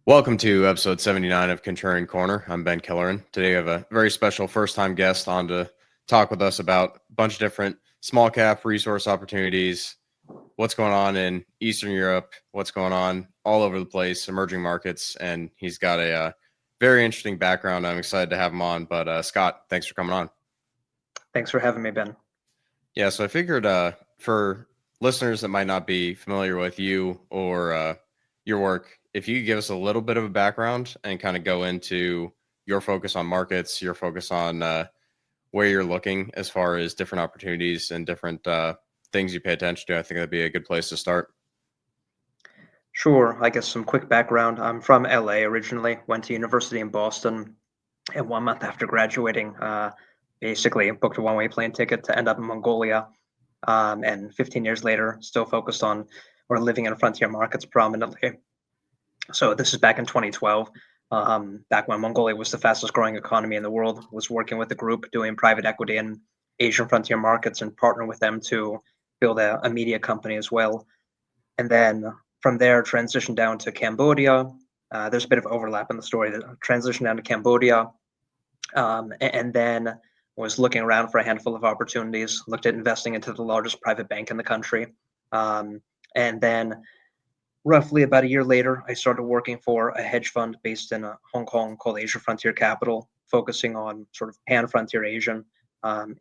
Welcome to episode 79 of Kontrarian Korner. I'm Ben Kellerin. Today we have a very special first-time guest on to talk with us about a bunch of different small cap resource opportunities, what's going on in Eastern Europe, what's going on all over the place, emerging markets, and he's got a very interesting background. I'm excited to have him on. But Scott, thanks for coming on. Thanks for having me, Ben. Yeah, so I figured for listeners that might not be familiar with you or your work, if you could give us a little bit of a background and kind of go into your focus on markets, your focus on where you're looking as far as different opportunities and different things you pay attention to, I think that'd be a good place to start. Sure, I guess some quick background. I'm from LA originally, went to university in Boston, and 1 month after graduating, basically booked a one-way plane ticket to end up in Mongolia. And 15 years later, still focused on or living in frontier markets prominently. So this is back in 2012, back when Mongolia was the fastest growing economy in the world. Was working with a group doing private equity in Asian frontier markets and partner with them to build a media company as well. And then from there, transitioned down to Cambodia. There's a bit of overlap in the story. Transitioned down to Cambodia, and then was looking around for a handful of opportunities. Looked at investing into the largest private bank in the country, and then roughly about a year later, I started working for a hedge fund based in Hong Kong called Asia Frontier Capital, focusing on sort of pan-frontier Asian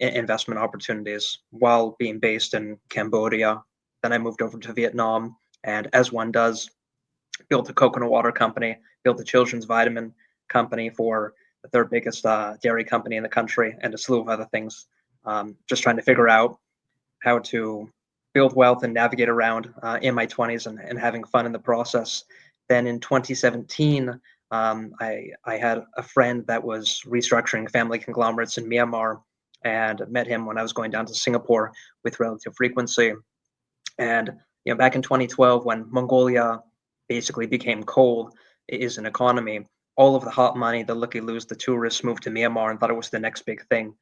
investment opportunities while being based in Cambodia. Then I moved over to Vietnam, and as one does, built a coconut water company, built a children's vitamin company for the third biggest dairy company in the country, and a slew of other things. Just trying to figure out how to build wealth and navigate around in my 20s and having fun in the process. Then in 2017, I had a friend that was restructuring family conglomerates in Myanmar, and met him when I was going down to Singapore with relative frequency. And back in 2012, when Mongolia basically became cold, is an economy. All of the hot money, the looky-loos, the tourists moved to Myanmar and thought it was the next big thing.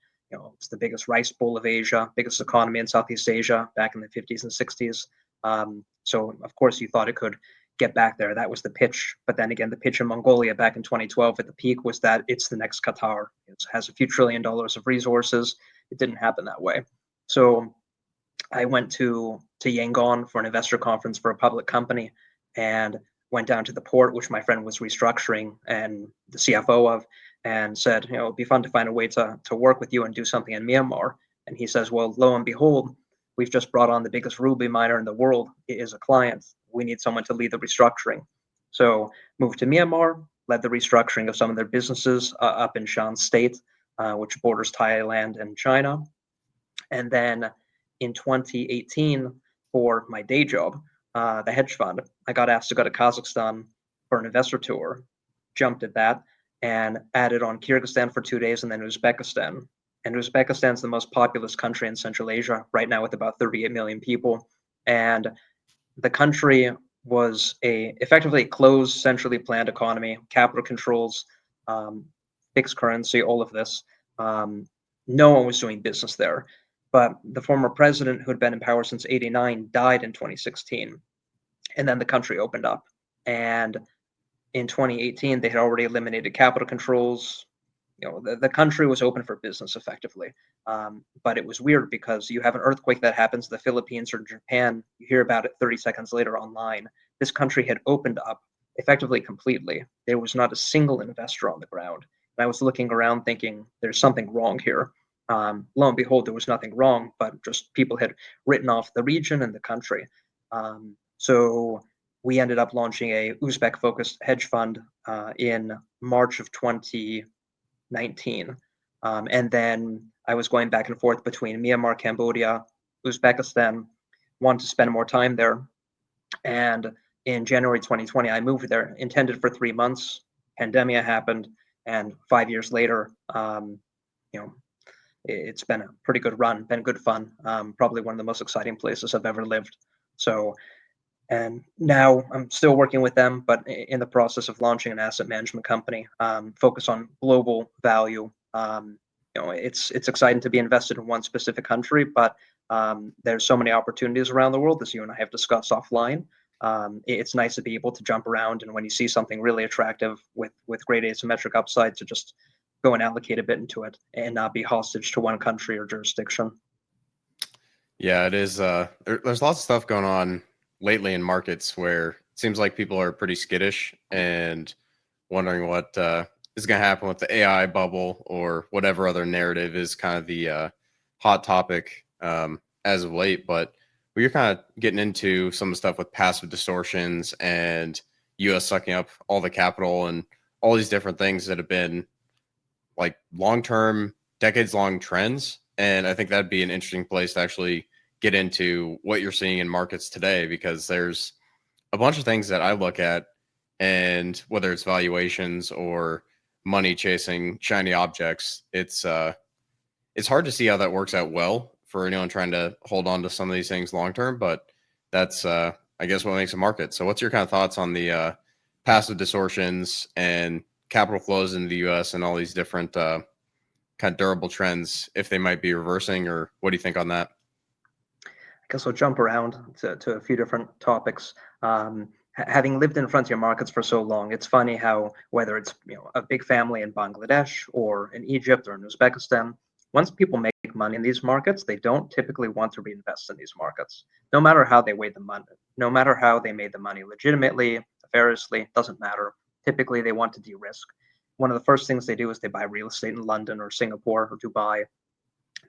It's the biggest rice bowl of Asia, biggest economy in Southeast Asia back in the 50s and 60s. So of course you thought it could get back there. That was the pitch. But then again, the pitch in Mongolia back in 2012 at the peak was that it's the next Qatar. It has a few $1 trillion of resources. It didn't happen that way. So I went to Yangon for an investor conference for a public company, and went down to the port, which my friend was restructuring and the CFO of, and said, it'd be fun to find a way to work with you and do something in Myanmar. And he says, well, lo and behold, we've just brought on the biggest ruby miner in the world is a client. We need someone to lead the restructuring. So moved to Myanmar, led the restructuring of some of their businesses up in Shan State, which borders Thailand and China. And then in 2018, for my day job, the hedge fund, I got asked to go to Kazakhstan for an investor tour, jumped at that, and added on Kyrgyzstan for 2 days and then Uzbekistan. And Uzbekistan's the most populous country in Central Asia right now with about 38 million people. And the country was effectively closed, centrally planned economy, capital controls, fixed currency, all of this. No one was doing business there. But the former president, who had been in power since '89, died in 2016. And then the country opened up. And in 2018, they had already eliminated capital controls. The country was open for business effectively. But it was weird because you have an earthquake that happens in the Philippines or Japan, you hear about it 30 seconds later online. This country had opened up effectively completely. There was not a single investor on the ground. And I was looking around thinking, there's something wrong here. Lo and behold, there was nothing wrong, but just people had written off the region and the country. So we ended up launching a Uzbek-focused hedge fund in March of 2019. And then I was going back and forth between Myanmar, Cambodia, Uzbekistan, wanted to spend more time there. And in January 2020, I moved there, intended for 3 months. Pandemia happened, and 5 years later, it's been a pretty good run, been good fun, probably one of the most exciting places I've ever lived. So, and now I'm still working with them, but in the process of launching an asset management company, focus on global value. It's exciting to be invested in one specific country, but there's so many opportunities around the world, as you and I have discussed offline. It's nice to be able to jump around, and when you see something really attractive with great asymmetric upside, to just go and allocate a bit into it and not be hostage to one country or jurisdiction. Yeah, it is. There's lots of stuff going on lately in markets where it seems like people are pretty skittish and wondering what is going to happen with the AI bubble or whatever other narrative is kind of the hot topic as of late. But we're kind of getting into some of the stuff with passive distortions and US sucking up all the capital and all these different things that have been like long-term, decades-long trends. And I think that'd be an interesting place to actually get into what you're seeing in markets today, because there's a bunch of things that I look at, and whether it's valuations or money chasing shiny objects, it's hard to see how that works out well for anyone trying to hold on to some of these things long term. But that's I guess what makes a market. So what's your kind of thoughts on the passive distortions and capital flows into the US and all these different kind of durable trends, if they might be reversing, or what do you think on that? I guess I'll jump around to a few different topics. Having lived in frontier markets for so long, it's funny how, whether it's a big family in Bangladesh or in Egypt or in Uzbekistan, once people make money in these markets, they don't typically want to reinvest in these markets, no matter how they weighed the money, no matter how they made the money legitimately, nefariously, doesn't matter. Typically, they want to de-risk. One of the first things they do is they buy real estate in London or Singapore or Dubai,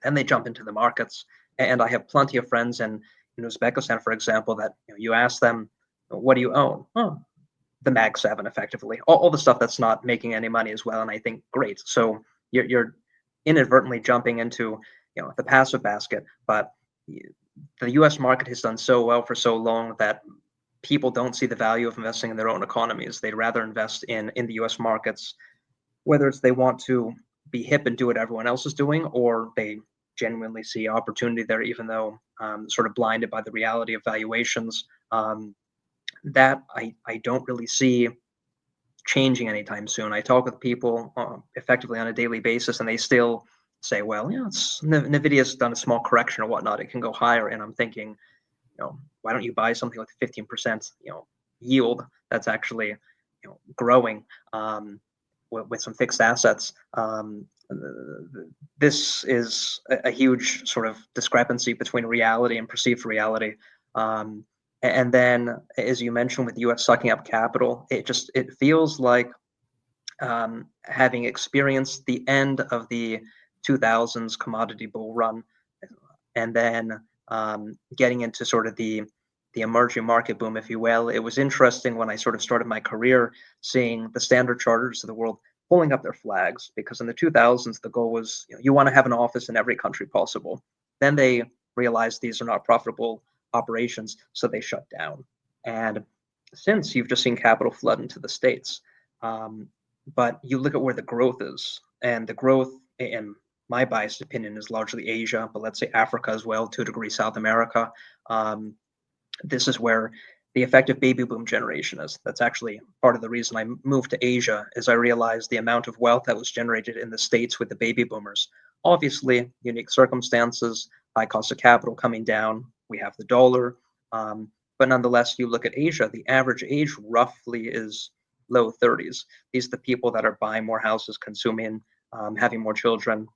then they jump into the markets. And I have plenty of friends in Uzbekistan, for example, that you ask them, what do you own? Oh, the Mag 7, effectively. All the stuff that's not making any money as well. And I think, great. So you're inadvertently jumping into the passive basket. But the US market has done so well for so long that people don't see the value of investing in their own economies. They'd rather invest in the US markets, whether it's they want to be hip and do what everyone else is doing, or they genuinely see opportunity there, even though sort of blinded by the reality of valuations. That I don't really see changing anytime soon. I talk with people effectively on a daily basis, and they still say, well, Nvidia's done a small correction or whatnot, it can go higher. And I'm thinking, why don't you buy something with 15% yield that's actually growing with some fixed assets? This is a huge sort of discrepancy between reality and perceived reality. And then, as you mentioned, with the U.S. sucking up capital, it feels like, having experienced the end of the 2000s commodity bull run, and then getting into sort of the emerging market boom, if you will. It was interesting when I sort of started my career seeing the Standard Charters of the world pulling up their flags, because in the 2000s the goal was you want to have an office in every country possible. Then they realized these are not profitable operations, so they shut down. And since, you've just seen capital flood into the States. But you look at where the growth is, and the growth, in my biased opinion, is largely Asia, but let's say Africa as well, to a degree South America. This is where the effective baby boom generation is. That's actually part of the reason I moved to Asia, is I realized the amount of wealth that was generated in the States with the baby boomers. Obviously, unique circumstances, high cost of capital coming down, we have the dollar. But nonetheless, you look at Asia, the average age roughly is low 30s. These are the people that are buying more houses, consuming, having more children.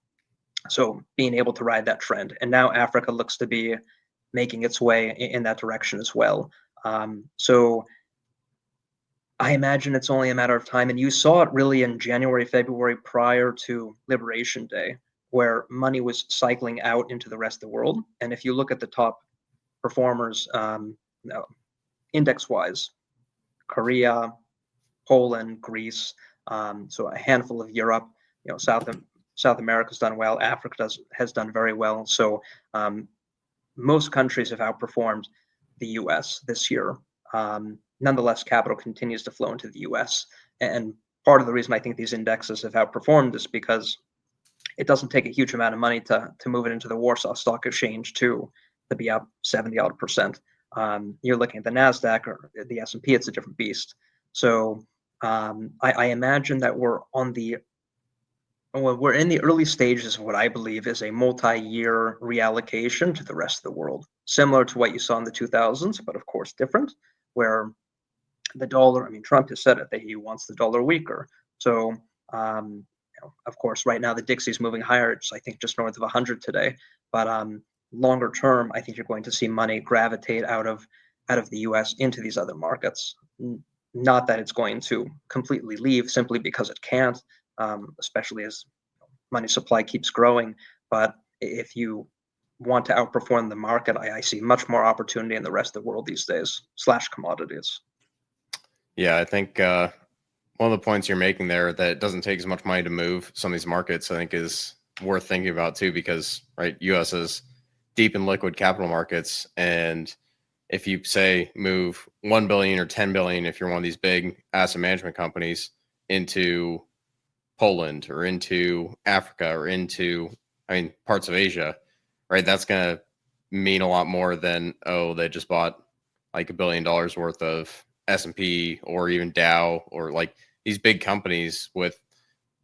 So being able to ride that trend. And now Africa looks to be making its way in that direction as well. So I imagine it's only a matter of time. And you saw it really in January, February, prior to Liberation Day, where money was cycling out into the rest of the world. And if you look at the top performers, index-wise, Korea, Poland, Greece, so a handful of Europe, South America's done well, Africa has done very well. So most countries have outperformed the US this year. Nonetheless, capital continues to flow into the US. And part of the reason I think these indexes have outperformed is because it doesn't take a huge amount of money to move it into the Warsaw Stock Exchange to be up 70-odd%. You're looking at the NASDAQ or the S&P, it's a different beast. So I imagine that we're in the early stages of what I believe is a multi-year reallocation to the rest of the world, similar to what you saw in the 2000s, but of course different, where the dollar, I mean, Trump has said it that he wants the dollar weaker. So, of course, right now the Dixie's moving higher. It's, I think, just north of 100 today. But longer term, I think you're going to see money gravitate out of the U.S. into these other markets. Not that it's going to completely leave simply because it can't, especially as money supply keeps growing. But if you want to outperform the market, I see much more opportunity in the rest of the world these days, / commodities. Yeah, I think one of the points you're making there, that it doesn't take as much money to move some of these markets, I think is worth thinking about too, because U.S. is deep in liquid capital markets, and if you say move 1 billion or 10 billion, if you're one of these big asset management companies, into Poland or into Africa or into, parts of Asia, right? That's going to mean a lot more than, oh, they just bought like $1 billion worth of S&P or even Dow, or like these big companies with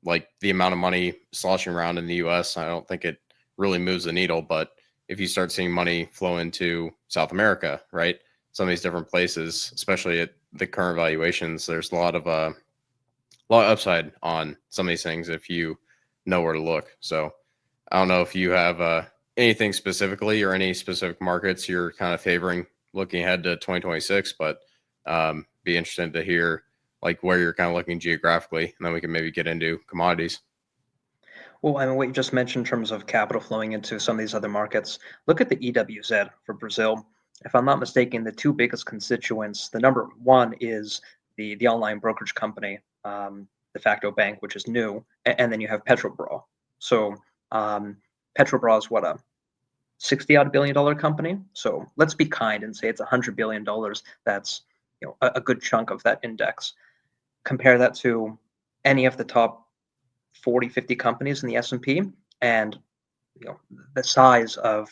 like the amount of money sloshing around in the US. I don't think it really moves the needle. But if you start seeing money flow into South America, right? Some of these different places, especially at the current valuations, there's a lot of upside on some of these things if you know where to look. So I don't know if you have anything specifically or any specific markets you're kind of favoring looking ahead to 2026, but be interested to hear like where you're kind of looking geographically, and then we can maybe get into commodities. Well, I mean, what you just mentioned in terms of capital flowing into some of these other markets, look at the EWZ for Brazil. If I'm not mistaken, the two biggest constituents, the number one is the online brokerage company, De facto Bank, which is new, and then you have Petrobras. So Petrobras is what, a 60 odd billion dollar company. So let's be kind and say it's $100 billion. That's a good chunk of that index. Compare that to any of the top 40, 50 companies in the S&P, and the size of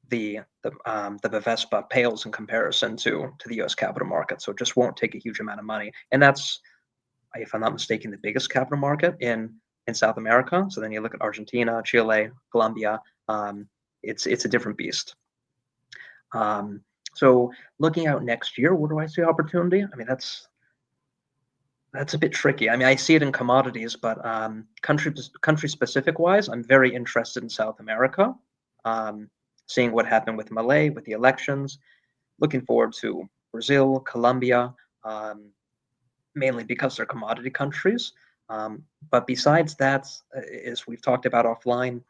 the Bovespa pales in comparison to the U.S. capital market. So it just won't take a huge amount of money, and that's, if I'm not mistaken, the biggest capital market in South America. So then you look at Argentina, Chile, Colombia. It's a different beast. So looking out next year, where do I see opportunity? I mean, that's a bit tricky. I mean, I see it in commodities, but country specific wise, I'm very interested in South America. Seeing what happened with Malay with the elections. Looking forward to Brazil, Colombia, mainly because they're commodity countries. But besides that, as we've talked about offline,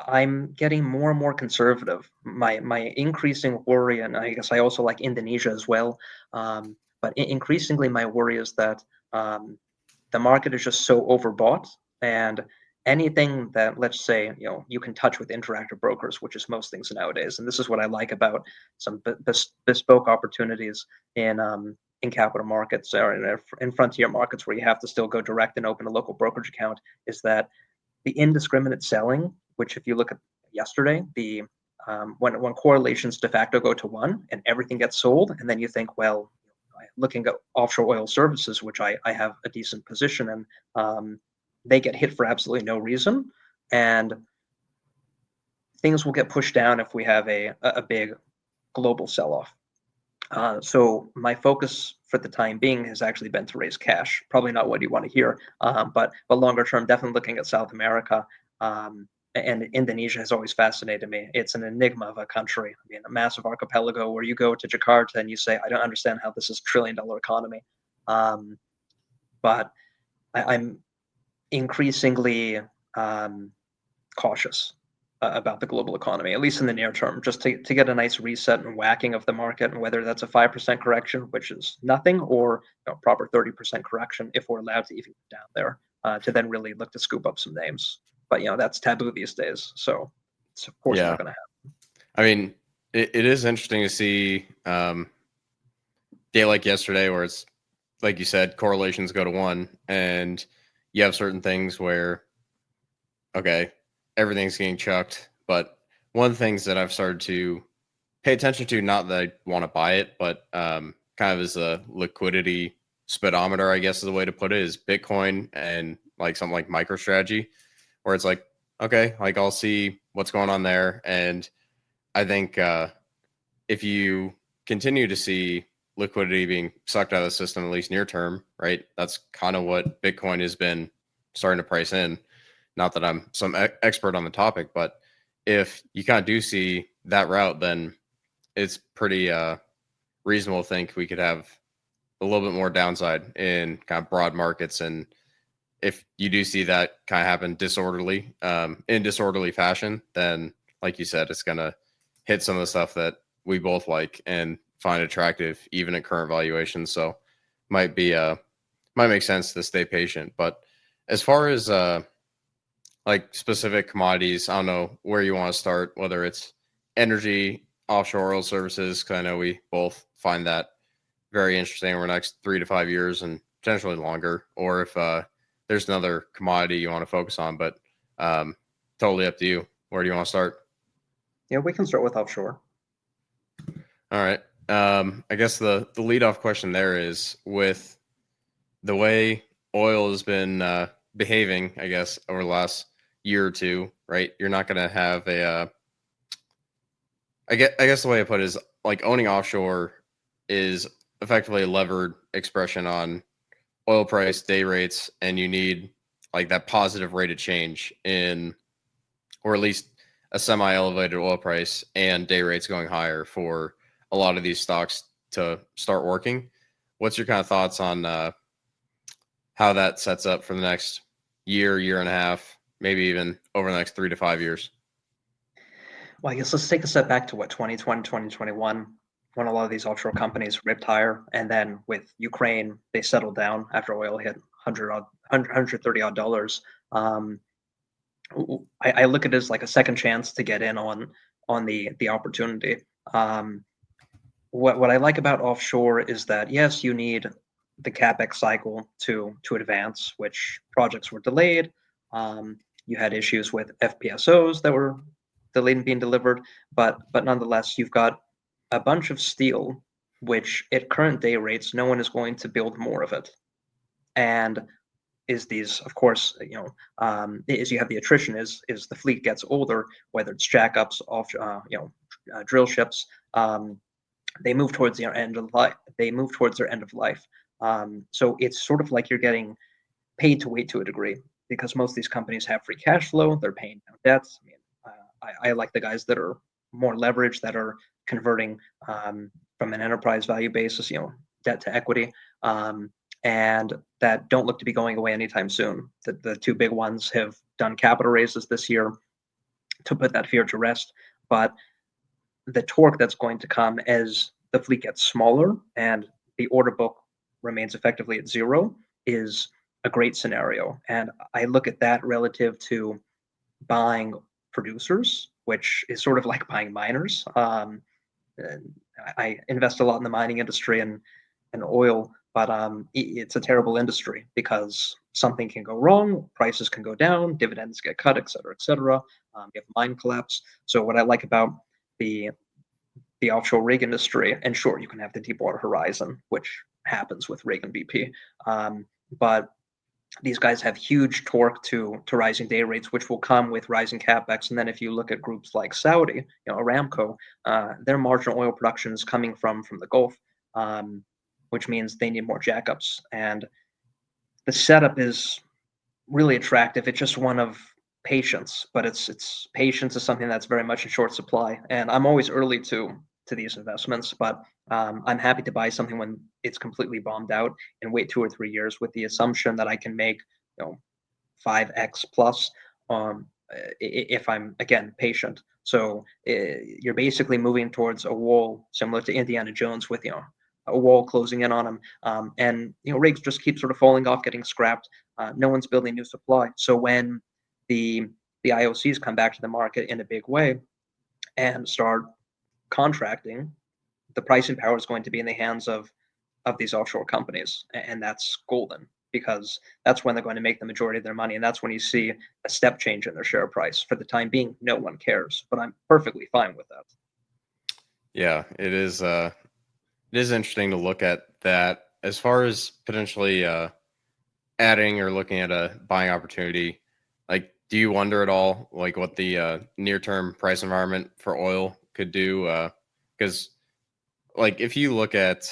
I'm getting more and more conservative. My increasing worry, and I guess I also like Indonesia as well. But increasingly, my worry is that the market is just so overbought, and anything that, let's say, you can touch with interactive brokers, which is most things nowadays. And this is what I like about some bespoke opportunities in capital markets or in frontier markets, where you have to still go direct and open a local brokerage account, is that the indiscriminate selling, which if you look at yesterday, when correlations de facto go to 1 and everything gets sold, and then you think, well, looking at offshore oil services, which I have a decent position in, they get hit for absolutely no reason, and things will get pushed down if we have a big global sell-off. So my focus for the time being has actually been to raise cash. Probably not what you want to hear, but longer term, definitely looking at South America. And Indonesia has always fascinated me. It's an enigma of a country. I mean, a massive archipelago where you go to Jakarta and you say, I don't understand how this is a $1 trillion economy. But I'm increasingly cautious about the global economy, at least in the near term, just to get a nice reset and whacking of the market, and whether that's a 5% correction, which is nothing, or proper 30% correction, if we're allowed to even get down there, to then really look to scoop up some names. But that's taboo these days, so it's of course not going to happen. I mean, it is interesting to see day like yesterday, where it's like you said, correlations go to 1, and you have certain things where, okay, everything's getting chucked. But one of the things that I've started to pay attention to, not that I want to buy it, but kind of as a liquidity speedometer, I guess is the way to put it, is Bitcoin and like something like MicroStrategy, where it's like, okay, like I'll see what's going on there. And I think if you continue to see liquidity being sucked out of the system, at least near term, right? That's kind of what Bitcoin has been starting to price in. Not that I'm some expert on the topic, but if you kind of do see that route, then it's pretty reasonable to think we could have a little bit more downside in kind of broad markets. And if you do see that kind of happen in disorderly fashion, then like you said, it's going to hit some of the stuff that we both like and find attractive, even at current valuations. So might make sense to stay patient. But as far as like specific commodities, I don't know where you want to start, whether it's energy, offshore oil services, because I know we both find that very interesting over the next 3 to 5 years and potentially longer, or if there's another commodity you want to focus on, but totally up to you. Where do you want to start? Yeah, we can start with offshore. All right. I guess the leadoff question there is, with the way oil has been behaving, I guess, over the last year or two, right? You're not going to have I guess the way I put it is, like, owning offshore is effectively a levered expression on oil price, day rates, and you need like that positive rate of change in, or at least a semi-elevated oil price and day rates going higher for a lot of these stocks to start working. What's your kind of thoughts on how that sets up for the next year and a half, maybe even over the next 3 to 5 years? Well, I guess let's take a step back to 2020, 2021, when a lot of these offshore companies ripped higher. And then with Ukraine, they settled down after oil hit 130 odd dollars. I look at it as like a second chance to get in on the opportunity. What I like about offshore is that, yes, you need the capex cycle to advance, which projects were delayed. You had issues with FPSOs that were delayed in being delivered, but nonetheless, you've got a bunch of steel, which at current day rates, no one is going to build more of it. And is these, of course, as you have the attrition, is the fleet gets older, whether it's jackups, off, drill ships, they move towards their end of life. So it's sort of like you're getting paid to wait to a degree, because most of these companies have free cash flow. They're paying down debts. I mean, I like the guys that are more leveraged, that are converting from an enterprise value basis, debt to equity, and that don't look to be going away anytime soon. The two big ones have done capital raises this year to put that fear to rest. But the torque that's going to come as the fleet gets smaller and the order book remains effectively at zero is a great scenario. And I look at that relative to buying producers, which is sort of like buying miners. I invest a lot in the mining industry and oil, but it's a terrible industry because something can go wrong, prices can go down, dividends get cut, et cetera, et cetera. You have mine collapse. So what I like about the offshore rig industry, and sure, you can have the Deepwater Horizon, which happens with rig and BP, but these guys have huge torque to rising day rates, which will come with rising capex. And then if you look at groups like Saudi, Aramco, their marginal oil production is coming from the Gulf, which means they need more jackups. And the setup is really attractive. It's just one of patience, but it's patience is something that's very much in short supply. And I'm always early to these investments, but I'm happy to buy something when it's completely bombed out and wait 2 or 3 years with the assumption that I can make 5x plus if I'm, again, patient. So you're basically moving towards a wall similar to Indiana Jones, with a wall closing in on them, and rigs just keep sort of falling off, getting scrapped. No one's building new supply. So when the IOCs come back to the market in a big way and start contracting, the pricing power is going to be in the hands of these offshore companies, and that's golden, because that's when they're going to make the majority of their money, and that's when you see a step change in their share price. For the time being, no one cares, but I'm perfectly fine with that. Yeah, it is. It is interesting to look at that as far as potentially adding or looking at a buying opportunity. Like, do you wonder at all, like, what the near-term price environment for oil could do? Because, like, if you look at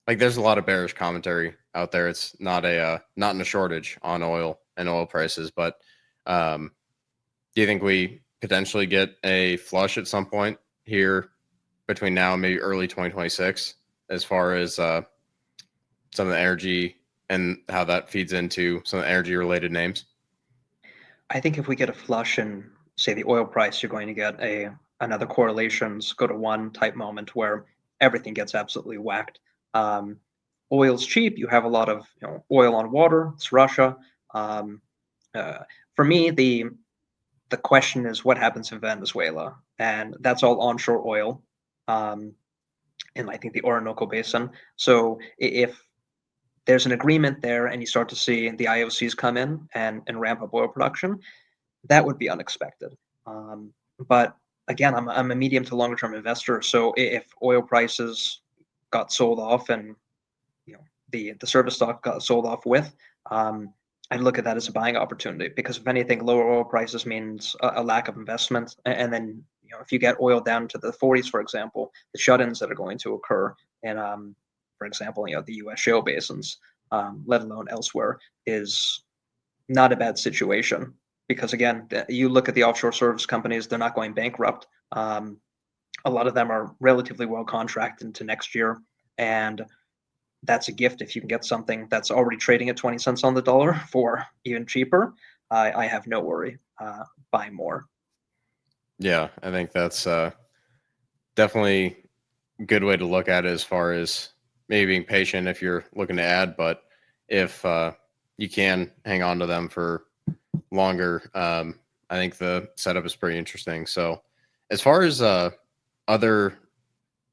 like there's a lot of bearish commentary out there. It's not in a shortage on oil and oil prices, but do you think we potentially get a flush at some point here between now and maybe early 2026 as far as some of the energy and how that feeds into some of the energy related names? I think if we get a flush in, say, the oil price, you're going to get another correlations go to one type moment where everything gets absolutely whacked. Um, Oil's cheap. You have a lot of oil on water. It's Russia. Um, uh, for me, the question is what happens in Venezuela, and that's all onshore oil, um, in I think the Orinoco Basin. So if there's an agreement there, and you start to see the IOCs come in and ramp up oil production, that would be unexpected. Um, but again, I'm a medium to longer term investor. So if oil prices got sold off and the service stock got sold off with, um, I'd look at that as a buying opportunity because if anything, lower oil prices means a lack of investment. And then if you get oil down to the 40s, for example, the shut-ins that are going to occur in, for example, the U.S. shale basins, let alone elsewhere, is not a bad situation because again, you look at the offshore service companies, they're not going bankrupt. A lot of them are relatively well contracted into next year, and that's a gift if you can get something that's already trading at 20 cents on the dollar for even cheaper. I have no worry buying more. Yeah, I think that's definitely a good way to look at it as far as maybe being patient if you're looking to add, but if you can hang on to them for longer, I think the setup is pretty interesting. So, as far as other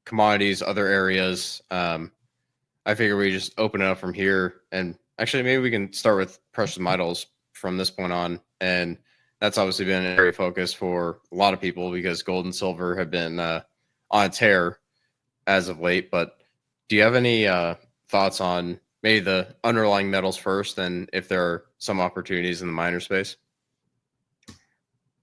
commodities, other areas, I figure we just open it up from here. And actually, maybe we can start with precious metals from this point on. And that's obviously been an area of focus for a lot of people because gold and silver have been on a tear as of late. But do you have any thoughts on maybe the underlying metals first and if there are some opportunities in the miner space?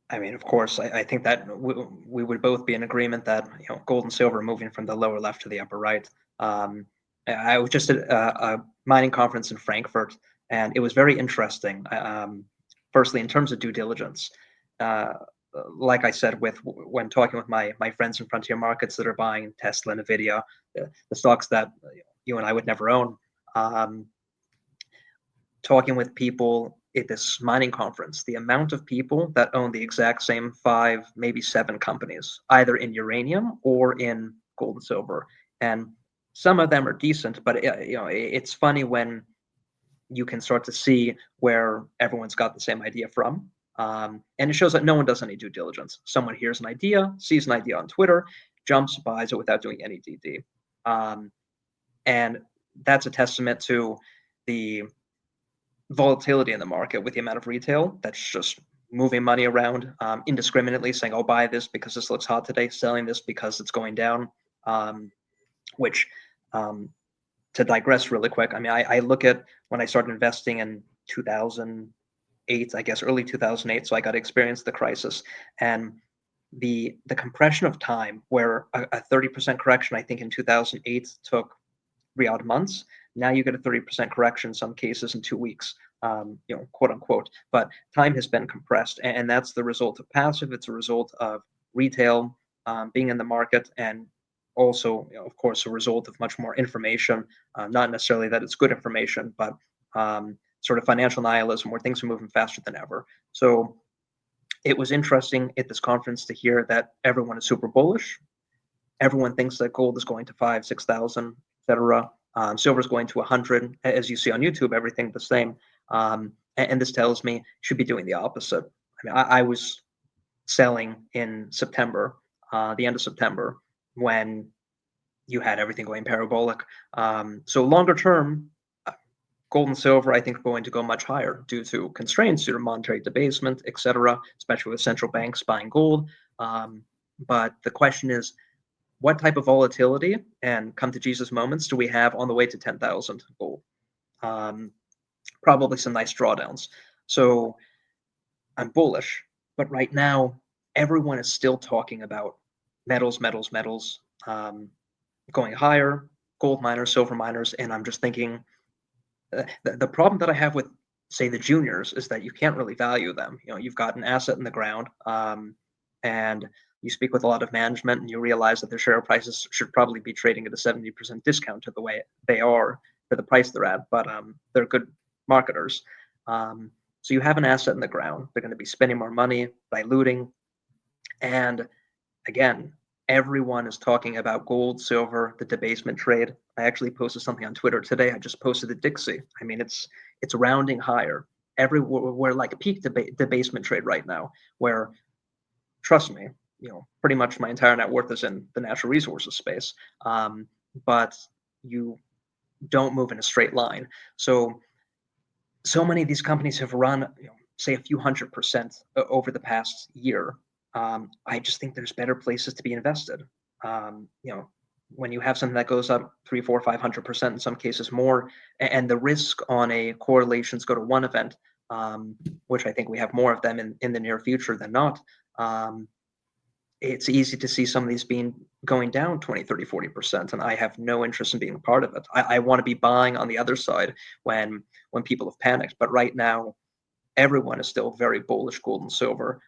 I mean, of course, I think that we would both be in agreement that gold and silver are moving from the lower left to the upper right. Um, I was just at a mining conference in Frankfurt, and it was very interesting. Firstly, in terms of due diligence, uh, like I said, with when talking with my friends in frontier markets that are buying Tesla, Nvidia, the stocks that you and I would never own. Um, Talking with people at this mining conference, the amount of people that own the exact same 5, maybe 7 companies, either in uranium or in gold and silver. And some of them are decent, but it's funny when you can start to see where everyone's got the same idea from. And it shows that no one does any due diligence. Someone hears an idea, sees an idea on Twitter, jumps, buys it without doing any DD. And that's a testament to the volatility in the market with the amount of retail that's just moving money around indiscriminately, saying, "I'll buy this because this looks hot today," selling this because it's going down. Um, which, um, to digress really quick, I mean, I look at when I started investing in 2008, I guess early 2008, so I got to experience the crisis and the compression of time where a 30% correction, I think in 2008 took 3 odd months. Now you get a 30% correction in some cases in 2 weeks, quote unquote. But time has been compressed, and that's the result of passive. It's a result of retail being in the market, and also, of course, a result of much more information. Not necessarily that it's good information, but sort of financial nihilism where things are moving faster than ever. So it was interesting at this conference to hear that everyone is super bullish. Everyone thinks that gold is going to 5, 6,000, etc. Silver is going to 100. As you see on YouTube, everything the same. And this tells me should be doing the opposite. I mean, I was selling in September, the end of September, when you had everything going parabolic. So longer term, gold and silver, I think, are going to go much higher due to constraints, due to monetary debasement, etc., especially with central banks buying gold. But the question is, what type of volatility and come to Jesus moments do we have on the way to 10,000 gold? Probably some nice drawdowns. So I'm bullish, but right now everyone is still talking about metals, metals, metals going higher. gold miners, silver miners, and I'm just thinking the problem that I have with, say, the juniors is that you can't really value them. You've got an asset in the ground, and you speak with a lot of management, and you realize that their share prices should probably be trading at a 70% discount to the way they are for the price they're at. But they're good marketers. So you have an asset in the ground. They're going to be spending more money, diluting, and again, everyone is talking about gold, silver, the debasement trade. I actually posted something on Twitter today. I just posted the Dixie. I mean, it's rounding higher. We're like peak debasement trade right now, where, trust me, pretty much my entire net worth is in the natural resources space. But you don't move in a straight line. So many of these companies have run, say, a few 100% over the past year. I just think there's better places to be invested. When you have something that goes up 3, 4, 500%, in some cases more, and the risk on a correlations go to one event, which I think we have more of them in the near future than not. It's easy to see some of these going down 20, 30, 40%, and I have no interest in being a part of it. I want to be buying on the other side when people have panicked. But right now, everyone is still very bullish gold and silver,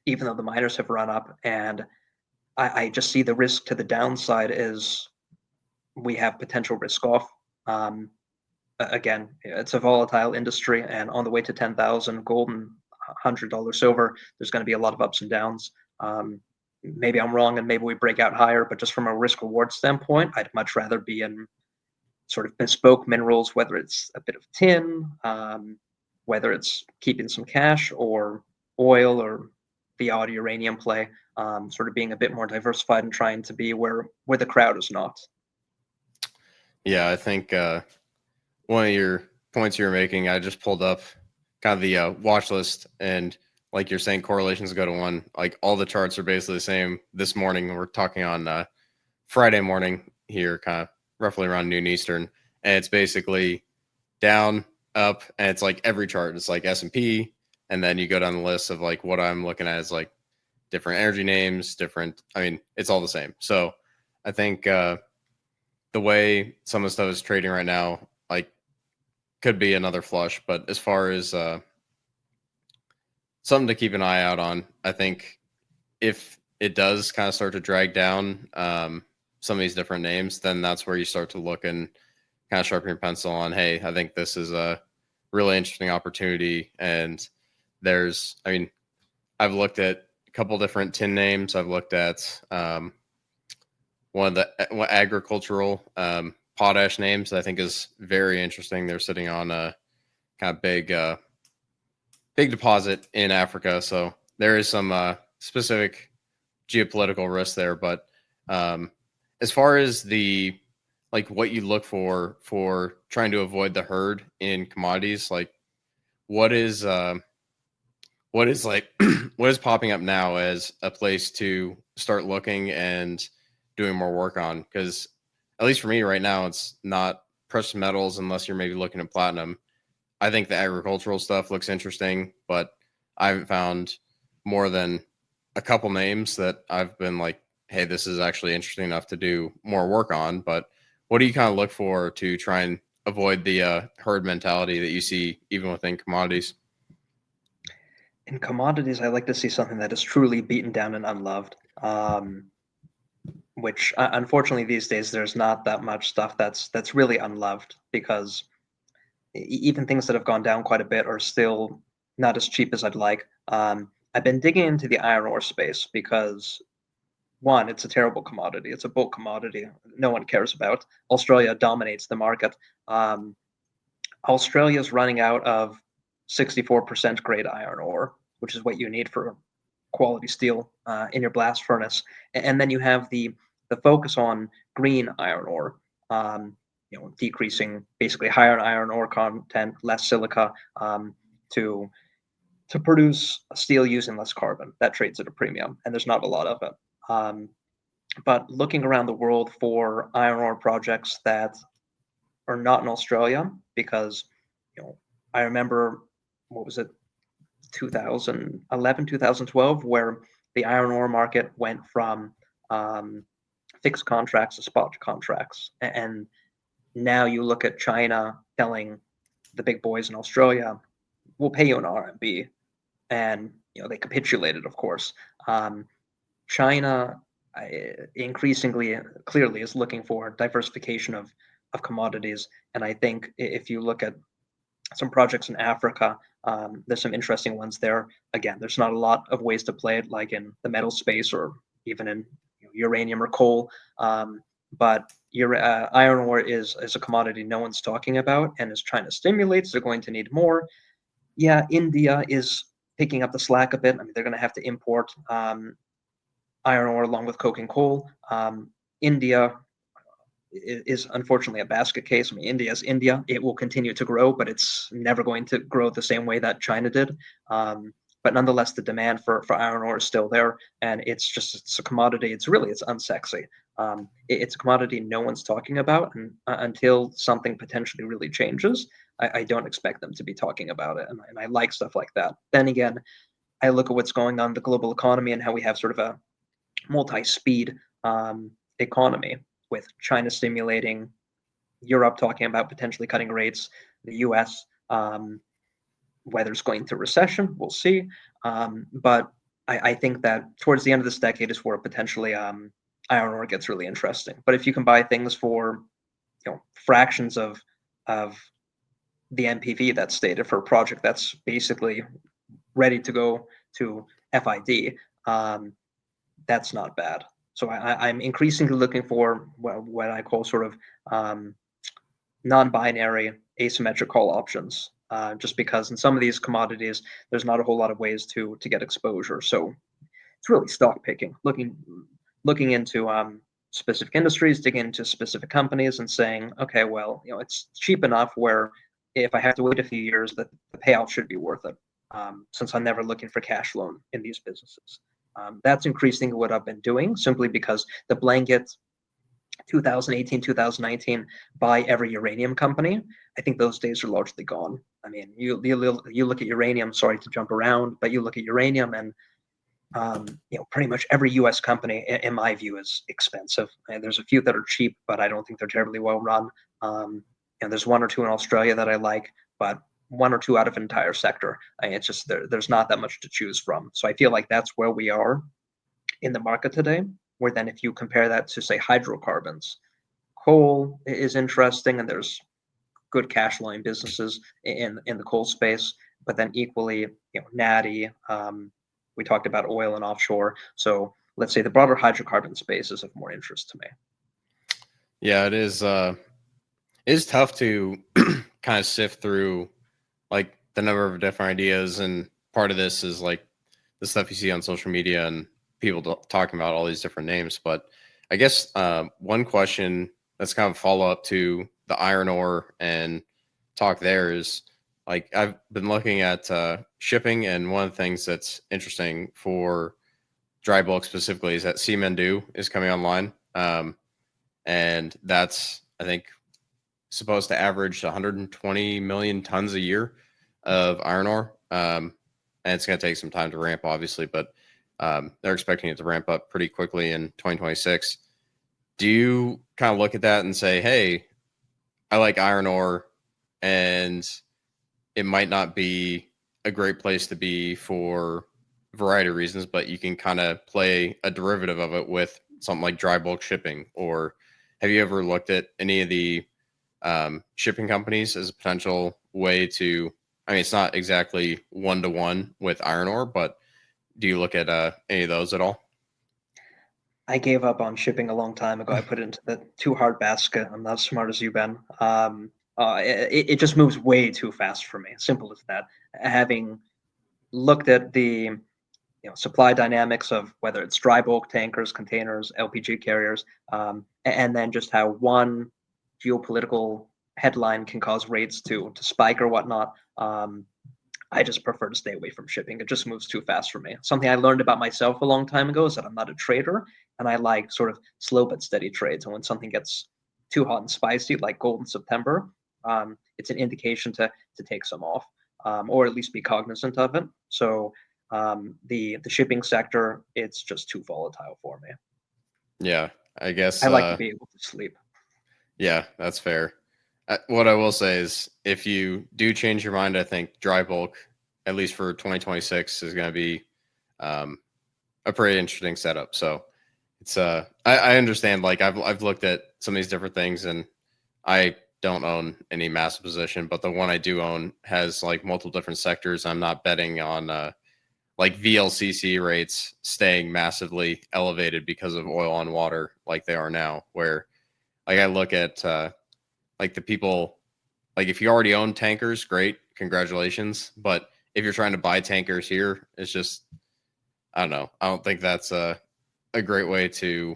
even though the miners have run up. And I just see the risk to the downside is we have potential risk off. Again, it's a volatile industry, and on the way to 10,000 gold and $100 silver, there's going to be a lot of ups and downs. Maybe I'm wrong, and maybe we break out higher, but just from a risk reward standpoint, I'd much rather be in sort of bespoke minerals, whether it's a bit of tin, whether it's keeping some cash, or oil, or the odd uranium play, sort of being a bit more diversified and trying to be where the crowd is not. Yeah, I think one of your points you're making, I just pulled up kind of the watch list, and like you're saying, correlations go to one. Like all the charts are basically the same. This morning, we're talking on Friday morning here, kind of roughly around noon Eastern, and it's basically down, up, and it's like every chart. It's like S&P, and then you go down the list of like what I'm looking at is like different energy names, I mean, it's all the same. So I think the way some of the stuff is trading right now, like, could be another flush. But as far as something to keep an eye out on, I think if it does kind of start to drag down some of these different names, then that's where you start to look and kind of sharpen your pencil on, hey, I think this is a really interesting opportunity. And I've looked at a couple different tin names. I've looked at one of the agricultural potash names that I think is very interesting. They're sitting on a kind of big deposit in Africa. So there is some specific geopolitical risk there. But as far as what you look for trying to avoid the herd in commodities, like what is what is popping up now as a place to start looking and doing more work on? Because at least for me right now, it's not precious metals unless you're maybe looking at platinum. I think the agricultural stuff looks interesting, but I haven't found more than a couple names that I've been like, hey, this is actually interesting enough to do more work on. But what do you kind of look for to try and avoid the herd mentality that you see even within commodities? In commodities, I like to see something that is truly beaten down and unloved. Which unfortunately these days there's not that much stuff that's really unloved, because even things that have gone down quite a bit are still not as cheap as I'd like. I've been digging into the iron ore space because, one, it's a terrible commodity. It's a bulk commodity no one cares about. Australia dominates the market. Australia's running out of 64% grade iron ore, which is what you need for quality steel in your blast furnace. And then you have the focus on green iron ore, decreasing basically higher iron ore content, less silica, to produce steel using less carbon. That trades at a premium, and there's not a lot of it. But looking around the world for iron ore projects that are not in Australia, because I remember, what was it, 2011, 2012, where the iron ore market went from fixed contracts to spot contracts. And now you look at China telling the big boys in Australia, we'll pay you in RMB. And they capitulated, of course. China increasingly clearly is looking for diversification of commodities. And I think if you look at some projects in Africa, there's some interesting ones there. Again, there's not a lot of ways to play it, like in the metal space or even in uranium or coal. But iron ore is a commodity no one's talking about, and as China stimulates, they're going to need more. Yeah, India is picking up the slack a bit. I mean, they're going to have to import iron ore along with coke and coal. India is unfortunately a basket case. I mean, India is India. It will continue to grow, but it's never going to grow the same way that China did. But nonetheless, the demand for iron ore is still there, and it's a commodity. It's unsexy. It's a commodity no one's talking about, and until something potentially really changes, I don't expect them to be talking about it. And I like stuff like that. Then again, I look at what's going on in the global economy and how we have sort of a multi-speed economy, with China stimulating, Europe talking about potentially cutting rates, the US, whether it's going into recession, we'll see. But I think that towards the end of this decade is where potentially iron ore gets really interesting. But if you can buy things for fractions of the NPV that's stated for a project that's basically ready to go to FID, that's not bad. So I'm increasingly looking for what I call sort of non-binary asymmetric call options, just because in some of these commodities, there's not a whole lot of ways to get exposure. So it's really stock picking, looking into specific industries, digging into specific companies and saying, okay, well, it's cheap enough where if I have to wait a few years, that the payout should be worth it, since I'm never looking for cash flow in these businesses. That's increasingly what I've been doing, simply because the blanket 2018, 2019 buy every uranium company, I think those days are largely gone. I mean, you look at uranium, sorry to jump around, but you look at uranium and pretty much every US company, in my view, is expensive. And there's a few that are cheap, but I don't think they're terribly well run. And there's one or two in Australia that I like, but one or two out of an entire sector. I mean, it's just there's not that much to choose from. So I feel like that's where we are in the market today. Where then if you compare that to, say, hydrocarbons, coal is interesting, and there's good cash flowing businesses in the coal space. But then equally, natty. We talked about oil and offshore. So let's say the broader hydrocarbon space is of more interest to me. Yeah, it is. It's tough to kind of sift through like the number of different ideas, and part of this is like the stuff you see on social media and people talking about all these different names. But I guess one question that's kind of follow up to the iron ore and talk there is, like, I've been looking at shipping, and one of the things that's interesting for dry bulk specifically is that Simandou is coming online, and that's, I think, supposed to average 120 million tons a year of iron ore. And it's going to take some time to ramp, obviously, but they're expecting it to ramp up pretty quickly in 2026. Do you kind of look at that and say, hey, I like iron ore, and it might not be a great place to be for a variety of reasons, but you can kind of play a derivative of it with something like dry bulk shipping? Or have you ever looked at any of the shipping companies as a potential way to, I mean, it's not exactly one-to-one with iron ore, but do you look at any of those at all? I gave up on shipping a long time ago. I put it into the too hard basket. I'm not as smart as you, Ben. It just moves way too fast for me. Simple as that. Having looked at the supply dynamics of whether it's dry bulk tankers, containers, LPG carriers, and then just how one geopolitical headline can cause rates to spike or whatnot. I just prefer to stay away from shipping. It just moves too fast for me. Something I learned about myself a long time ago is that I'm not a trader, and I like sort of slow but steady trades. And when something gets too hot and spicy, like gold in September, it's an indication to take some off, or at least be cognizant of it. So the shipping sector, it's just too volatile for me. Yeah, I guess. I like to be able to sleep. Yeah, that's fair. What I will say is, if you do change your mind, I think dry bulk, at least for 2026, is going to be um, a pretty interesting setup. So it's I understand. Like I've looked at some of these different things, and I don't own any massive position, but the one I do own has like multiple different sectors. I'm not betting on like VLCC rates staying massively elevated because of oil on water like they are now. Where like I look at like the people, like if you already own tankers, great, congratulations. But if you're trying to buy tankers here, it's just I don't know. I don't think that's a great way to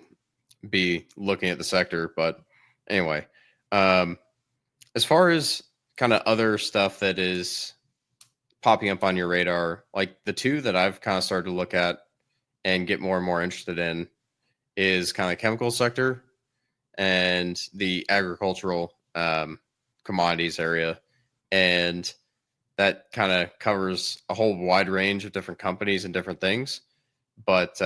be looking at the sector. But anyway, um, as far as kind of other stuff that is popping up on your radar, like the two that I've kind of started to look at and get more and more interested in is kind of the chemical sector and the agricultural commodities area. And that kind of covers a whole wide range of different companies and different things. But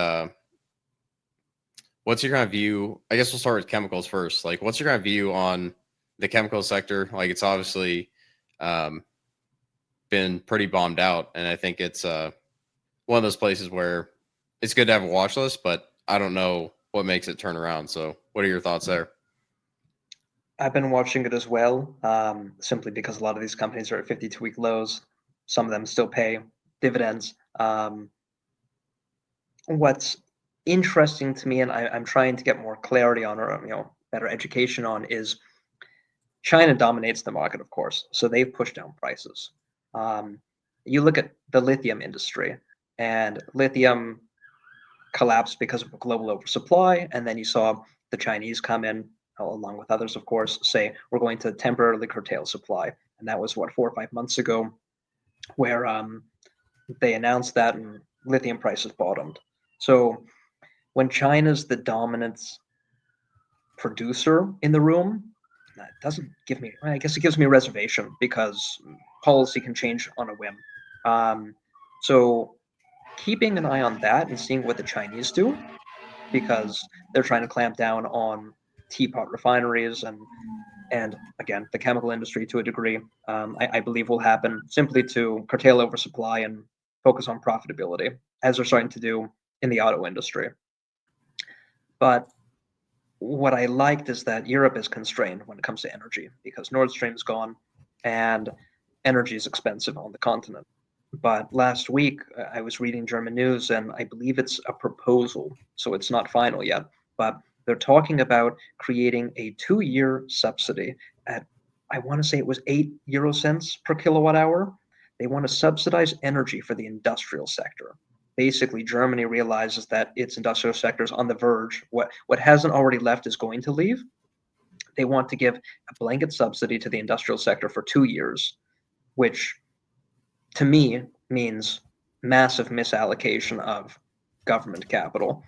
what's your kind of view? I guess we'll start with chemicals first. Like, what's your kind of view on the chemical sector? Like, it's obviously um, been pretty bombed out, and I think it's one of those places where it's good to have a watch list, but I don't know what makes it turn around. So, what are your thoughts there? I've been watching it as well, simply because a lot of these companies are at 52-week lows. Some of them still pay dividends. What's interesting to me, and I'm trying to get more clarity on, or better education on, is China dominates the market, of course, so they've pushed down prices. You look at the lithium industry, and lithium collapsed because of a global oversupply, and then you saw the Chinese come in, along with others, of course, say we're going to temporarily curtail supply, and that was what 4 or 5 months ago, where they announced that, and lithium prices bottomed. So when China's the dominant producer in the room, that doesn't give me, I guess it gives me a reservation because policy can change on a whim. So keeping an eye on that and seeing what the Chinese do, because they're trying to clamp down on teapot refineries and again the chemical industry to a degree. I believe will happen simply to curtail oversupply and focus on profitability, as they're starting to do in the auto industry. But what I liked is that Europe is constrained when it comes to energy because Nord Stream's gone and energy is expensive on the continent. But last week, I was reading German news, and I believe it's a proposal, so it's not final yet. But they're talking about creating a 2-year subsidy at, I want to say it was 8 euro cents per kilowatt hour. They want to subsidize energy for the industrial sector. Basically, Germany realizes that its industrial sector is on the verge. What hasn't already left is going to leave. They want to give a blanket subsidy to the industrial sector for 2 years, which to me means massive misallocation of government capital,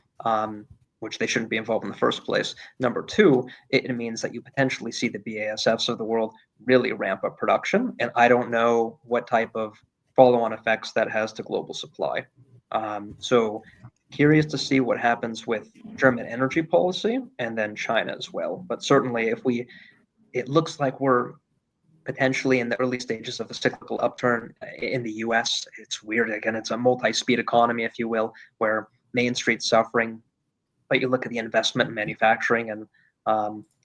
which they shouldn't be involved in the first place. Number two, it means that you potentially see the BASFs of the world really ramp up production, and I don't know what type of follow-on effects that has to global supply. So curious to see what happens with German energy policy and then China as well. But certainly, it looks like we're potentially in the early stages of a cyclical upturn in the US. It's weird. Again, it's a multi-speed economy, if you will, where Main Street's suffering. But you look at the investment in manufacturing and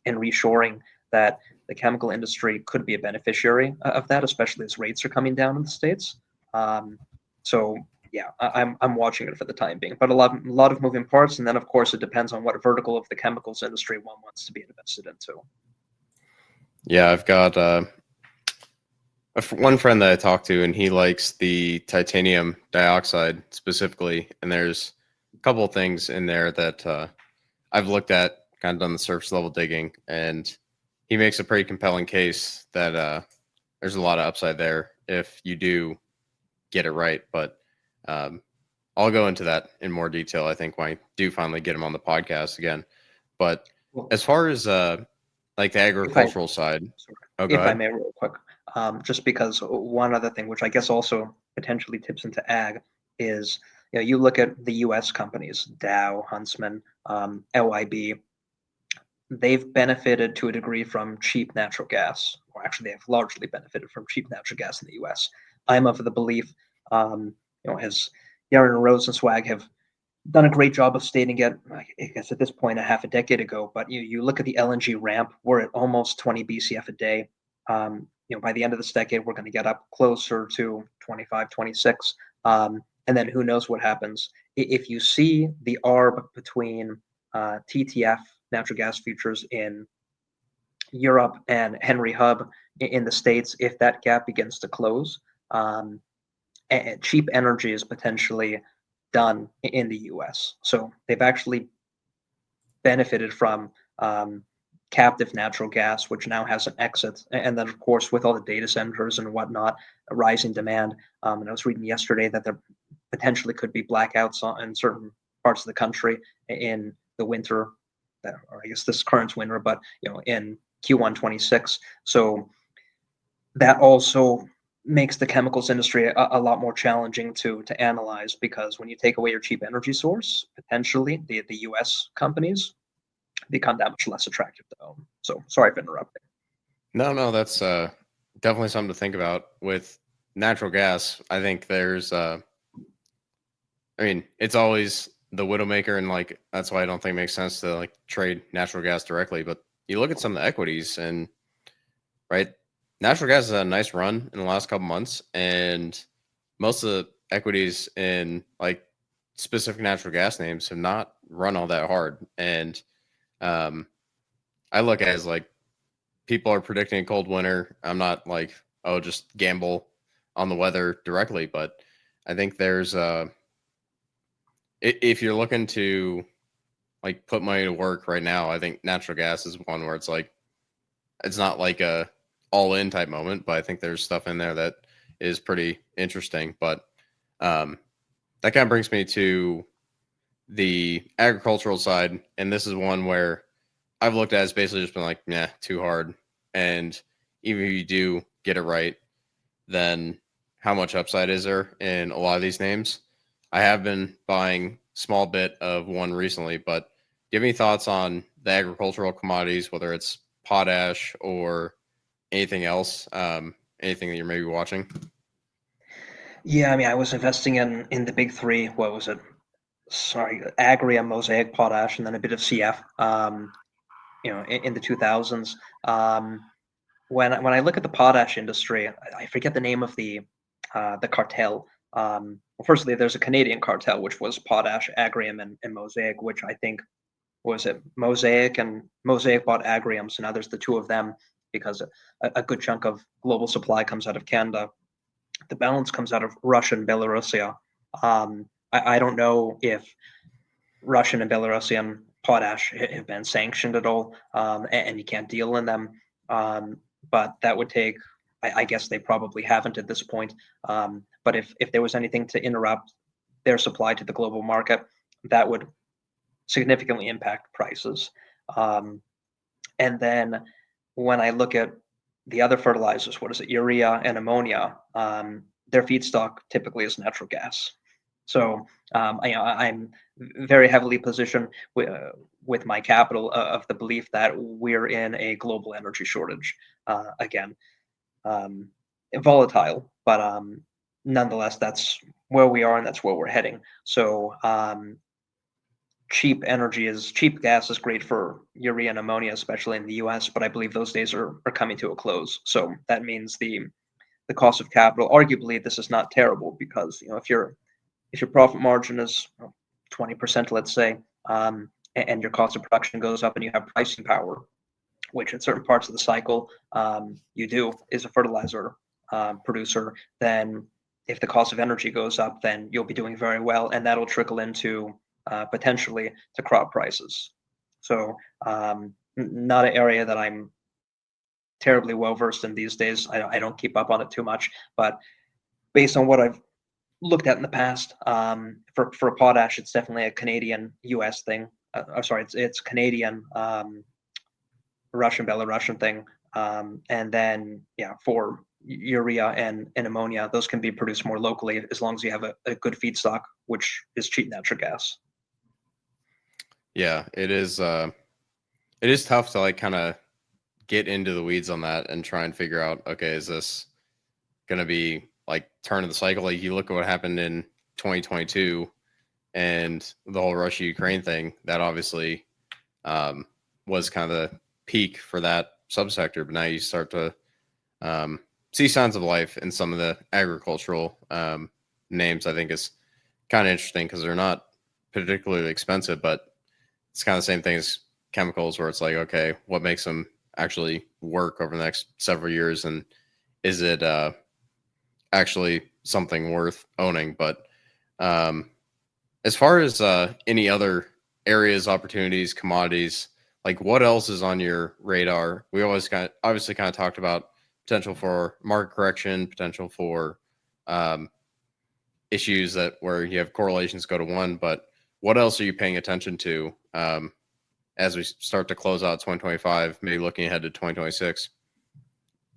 reshoring, that the chemical industry could be a beneficiary of that, especially as rates are coming down in the States. So yeah, I'm watching it for the time being, but a lot of moving parts, and then of course it depends on what vertical of the chemicals industry one wants to be invested into. Yeah, I've got one friend that I talked to, and he likes the titanium dioxide specifically. And there's a couple of things in there that I've looked at, kind of done the surface level digging, and he makes a pretty compelling case that there's a lot of upside there if you do get it right. But I'll go into that in more detail, I think, when I do finally get him on the podcast again. But as far as like the agricultural side, oh, go if I ahead. may, real quick, just because one other thing, which I guess also potentially tips into ag, is you look at the U.S. companies, Dow, Huntsman, LIB. they've benefited to a degree from cheap natural gas, or actually they have largely benefited from cheap natural gas in the U.S. I'm of the belief, as Yaron and Rosenzweig have done a great job of stating it, I guess at this point, a half a decade ago, but you look at the LNG ramp, we're at almost 20 BCF a day. By the end of this decade, we're going to get up closer to 25, 26. And then who knows what happens. If you see the arb between TTF natural gas futures in Europe and Henry Hub in the States, if that gap begins to close, and cheap energy is potentially done in the US. So they've actually benefited from captive natural gas, which now has an exit. And then, of course, with all the data centers and whatnot, a rising demand. And I was reading yesterday that there potentially could be blackouts in certain parts of the country in the winter, or I guess this current winter, but in Q1 26. So that also makes the chemicals industry a lot more challenging to analyze, because when you take away your cheap energy source, potentially the US companies become that much less attractive to own. So sorry for interrupting. No, that's definitely something to think about with natural gas. I think there's it's always the widowmaker, and like that's why I don't think it makes sense to like trade natural gas directly. But you look at some of the equities, and right, natural gas has had a nice run in the last couple months, and most of the equities in like specific natural gas names have not run all that hard. And I look at it as like people are predicting a cold winter. I'm not like, oh, just gamble on the weather directly, but I think there's if you're looking to like put money to work right now, I think natural gas is one where it's like it's not like a all in type moment, but I think there's stuff in there that is pretty interesting. But that kind of brings me to the agricultural side, and this is one where I've looked at it as basically just been like, nah, too hard. And even if you do get it right, then how much upside is there in a lot of these names? I have been buying small bit of one recently, but do you have any thoughts on the agricultural commodities, whether it's potash or anything else, anything that you're maybe watching? Yeah, I mean, I was investing in the big three. What was it? Sorry, Agria, Mosaic, Potash, and then a bit of CF. In the 2000s. When I look at the potash industry, I forget the name of the cartel. Well, firstly, there's a Canadian cartel, which was Potash, Agrium, and Mosaic, which I think was it Mosaic, and Mosaic bought Agrium. So now there's the two of them, because a good chunk of global supply comes out of Canada. The balance comes out of Russia and Belarusia. I don't know if Russian and Belarusian potash have been sanctioned at all, and you can't deal in them. But that would take, I guess they probably haven't at this point. But if there was anything to interrupt their supply to the global market, that would significantly impact prices. And then when I look at the other fertilizers, what is it, urea and ammonia, their feedstock typically is natural gas. So I'm very heavily positioned with my capital of the belief that we're in a global energy shortage. Again, volatile, but nonetheless, that's where we are and that's where we're heading. So cheap gas is great for urea and ammonia, especially in the US, but I believe those days are coming to a close. So that means the cost of capital, arguably this is not terrible, because if your profit margin is 20%, let's say, and your cost of production goes up and you have pricing power, which in certain parts of the cycle you do as a fertilizer producer, then if the cost of energy goes up, then you'll be doing very well, and that'll trickle into potentially to crop prices. So not an area that I'm terribly well versed in these days. I don't keep up on it too much, but based on what I've looked at in the past, for potash, it's definitely a Canadian US thing. I'm sorry, it's Canadian Russian Belarusian thing. And then for urea and ammonia, those can be produced more locally as long as you have a good feedstock, which is cheap natural gas. Yeah, it is. It is tough to like kind of get into the weeds on that and try and figure out, okay, is this going to be like turn of the cycle? Like you look at what happened in 2022 and the whole Russia Ukraine thing, that obviously was kind of the peak for that subsector. But now you start to see signs of life in some of the agricultural names. I think is kind of interesting because they're not particularly expensive, but it's kind of the same thing as chemicals where it's like, okay, what makes them actually work over the next several years? And is it actually something worth owning? But as far as any other areas, opportunities, commodities, like what else is on your radar? We always obviously kind of talked about potential for market correction, potential for issues that where you have correlations go to one, but what else are you paying attention to as we start to close out 2025, maybe looking ahead to 2026?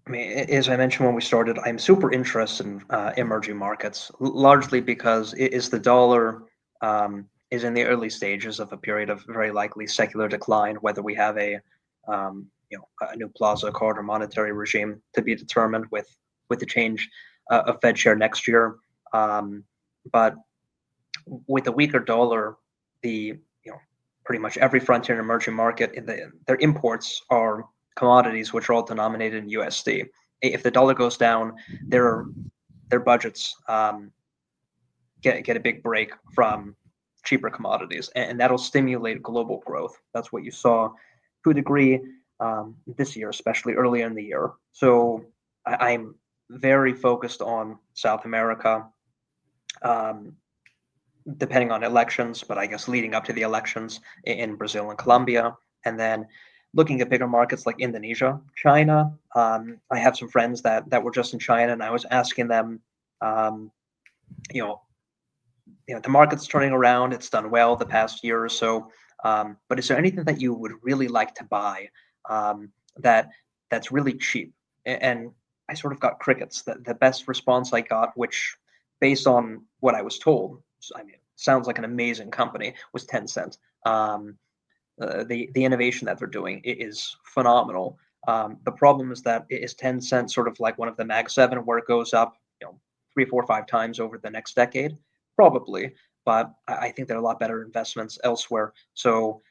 I mean, as I mentioned when we started, I'm super interested in emerging markets, largely because is the dollar is in the early stages of a period of very likely secular decline, whether we have a a new Plaza Accord or monetary regime to be determined with the change of Fed chair next year. But with the weaker dollar, the pretty much every frontier and emerging market their imports are commodities which are all denominated in USD. If the dollar goes down, their budgets get a big break from cheaper commodities, and that'll stimulate global growth. That's what you saw to a degree this year, especially earlier in the year. So I'm very focused on South America, depending on elections, but I guess leading up to the elections in Brazil and Colombia, and then looking at bigger markets like Indonesia, China. I have some friends that were just in China, and I was asking them, the market's turning around. It's done well the past year or so. But is there anything that you would really like to buy that's really cheap? And I sort of got crickets. The best response I got, which based on what I was told, I mean, sounds like an amazing company, was Tencent. The innovation that they're doing is phenomenal. The problem is that is Tencent sort of like one of the Mag 7 where it goes up, 3, 4, 5 times over the next decade? Probably, but I think there are a lot better investments elsewhere. So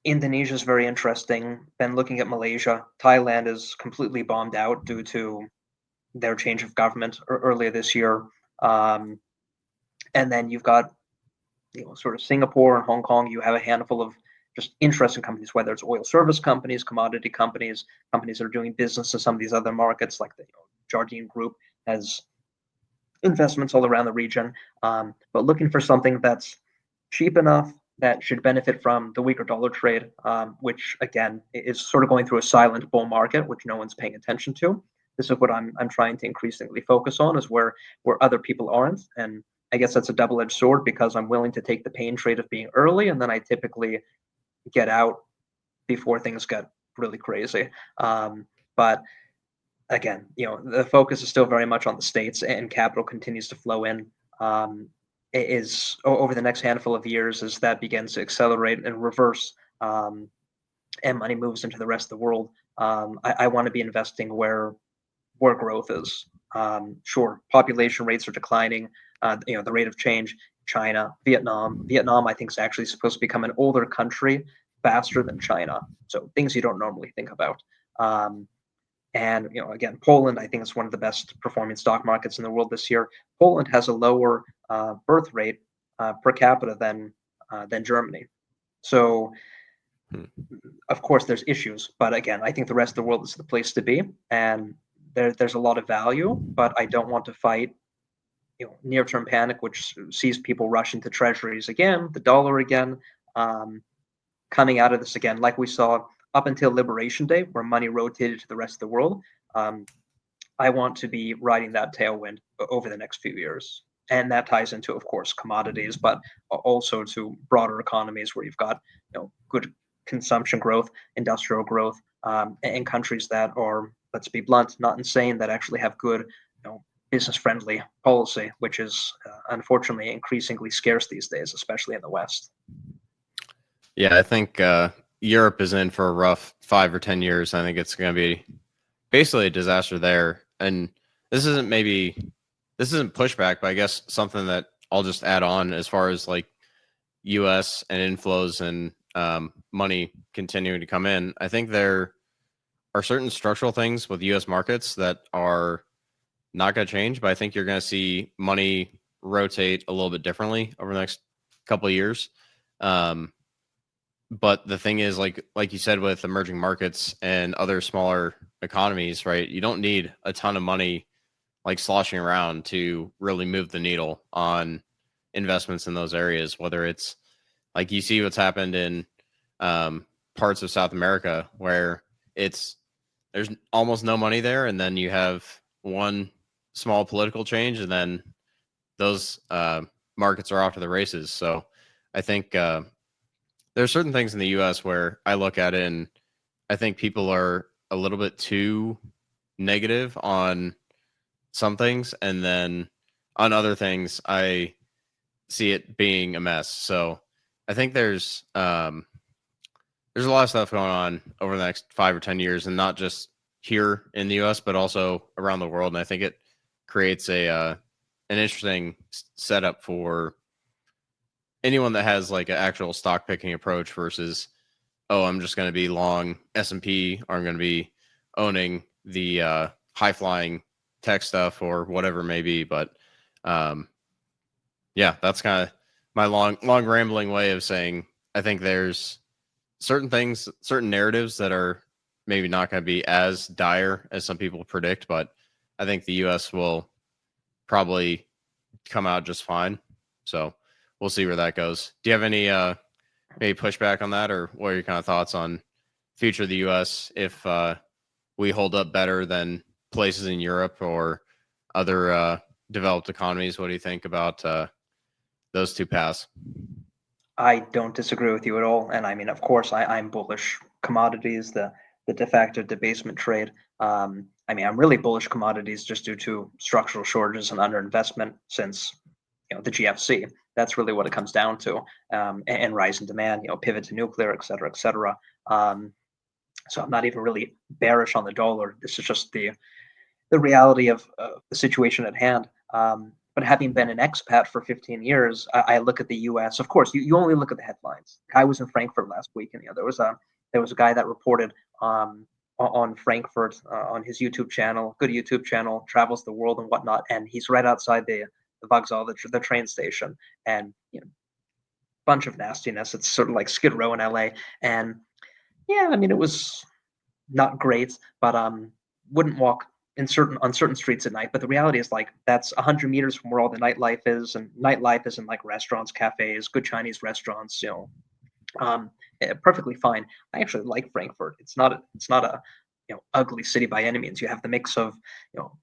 Indonesia is very interesting. Been looking at Malaysia. Thailand is completely bombed out due to their change of government earlier this year. And then you've got sort of Singapore and Hong Kong. You have a handful of just interesting companies, whether it's oil service companies, commodity companies, companies that are doing business in some of these other markets, like the Jardine Group has investments all around the region. But looking for something that's cheap enough that should benefit from the weaker dollar trade, which again is sort of going through a silent bull market, which no one's paying attention to. This is what I'm trying to increasingly focus on, is where other people aren't. And I guess that's a double-edged sword because I'm willing to take the pain trade of being early, and then I typically get out before things get really crazy. But again, the focus is still very much on the States, and capital continues to flow in. Is over the next handful of years as that begins to accelerate and reverse, and money moves into the rest of the world. I want to be investing where growth is. Sure, population rates are declining. The rate of change. China, Vietnam. Vietnam, I think, is actually supposed to become an older country faster than China. So things you don't normally think about. And again, Poland, I think, is one of the best performing stock markets in the world this year. Poland has a lower birth rate per capita than Germany. So, of course, there's issues, but again, I think the rest of the world is the place to be, and there's a lot of value. But I don't want to fight, near-term panic, which sees people rush into treasuries again, the dollar again, coming out of this again, like we saw up until Liberation Day, where money rotated to the rest of the world. I want to be riding that tailwind over the next few years. And that ties into, of course, commodities, but also to broader economies where you've got good consumption growth, industrial growth, and countries that are, let's be blunt, not insane, that actually have good business-friendly policy, which is unfortunately increasingly scarce these days, especially in the West. Yeah, I think Europe is in for a rough 5 or 10 years. I think it's going to be basically a disaster there. And this isn't pushback, but I guess something that I'll just add on as far as like U.S. and inflows and money continuing to come in. I think there are certain structural things with U.S. markets that are not going to change, but I think you're going to see money rotate a little bit differently over the next couple of years. But the thing is, like you said, with emerging markets and other smaller economies, right? You don't need a ton of money like sloshing around to really move the needle on investments in those areas. Whether it's like you see what's happened in parts of South America where there's almost no money there, and then you have one small political change, and then those markets are off to the races. So I think there are certain things in the U.S. where I look at it and I think people are a little bit too negative on some things, and then on other things, I see it being a mess. So I think there's a lot of stuff going on over the next 5 or 10 years, and not just here in the U.S., but also around the world. And I think it creates an interesting setup for anyone that has like an actual stock picking approach versus, oh, I'm just going to be long S&P, or I'm going to be owning the high flying tech stuff or whatever it may be. But yeah, that's kind of my long rambling way of saying I think there's certain things, certain narratives that are maybe not going to be as dire as some people predict, but I think the U.S. will probably come out just fine. So we'll see where that goes. Do you have any maybe pushback on that, or what are your kind of thoughts on future of the U.S. if we hold up better than places in Europe or other developed economies? What do you think about those two paths? I don't disagree with you at all. And I mean, of course, I'm bullish commodities, the de facto debasement trade. I mean, I'm really bullish commodities just due to structural shortages and underinvestment since the GFC. That's really what it comes down to, and rise in demand. Pivot to nuclear, et cetera, et cetera. So I'm not even really bearish on the dollar. This is just the reality of the situation at hand. But having been an expat for 15 years, I look at the U.S. Of course, you only look at the headlines. I was in Frankfurt last week, and there was a guy that reported on Frankfurt on his YouTube channel, good YouTube channel, travels the world and whatnot, and he's right outside the Vauxhall, the train station, and bunch of nastiness. It's sort of like Skid Row in LA, and yeah, I mean it was not great, but wouldn't walk on certain streets at night. But the reality is like that's 100 meters from where all the nightlife is, and nightlife is in like restaurants, cafes, good Chinese restaurants, perfectly fine. I actually like Frankfurt. It's not a ugly city by any means. You have the mix of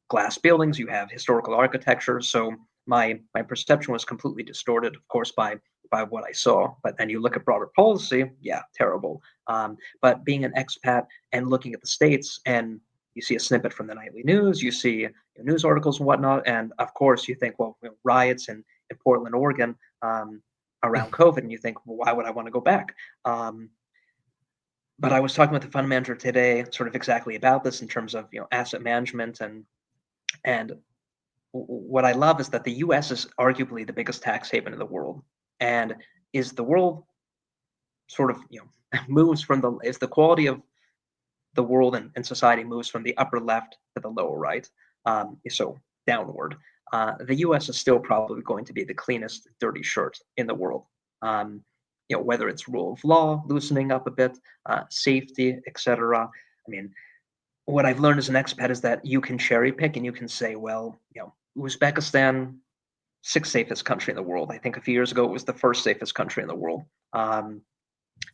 glass buildings, you have historical architecture. So my perception was completely distorted, of course, by what I saw. But then you look at broader policy, yeah, terrible. But being an expat and looking at the States, and you see a snippet from the nightly news, you see news articles and whatnot, and of course you think, well, riots in Portland, Oregon, around COVID, and you think, well, why would I want to go back? But I was talking with the fund manager today, sort of exactly about this in terms of asset management, and what I love is that the U.S. is arguably the biggest tax haven in the world, and is the world sort of moves from the quality of the world and society moves from the upper left to the lower right, so downward. The U.S. is still probably going to be the cleanest dirty shirt in the world. Whether it's rule of law loosening up a bit, safety, etc. I mean, what I've learned as an expat is that you can cherry pick and you can say, well, Uzbekistan, sixth safest country in the world. I think a few years ago it was the first safest country in the world.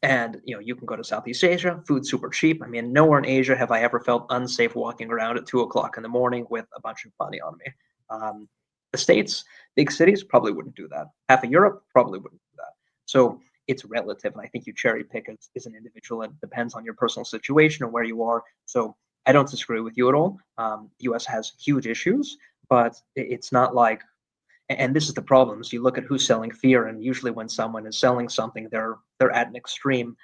And you can go to Southeast Asia, food's super cheap. I mean, nowhere in Asia have I ever felt unsafe walking around at 2 o'clock in the morning with a bunch of money on me. The States, big cities, probably wouldn't do that. Half of Europe probably wouldn't do that. So it's relative, and I think you cherry pick as an individual. It depends on your personal situation and where you are. So I don't disagree with you at all. The U.S. has huge issues, but it's not like, and this is the problem, is you look at who's selling fear, and usually when someone is selling something, they're at an extreme.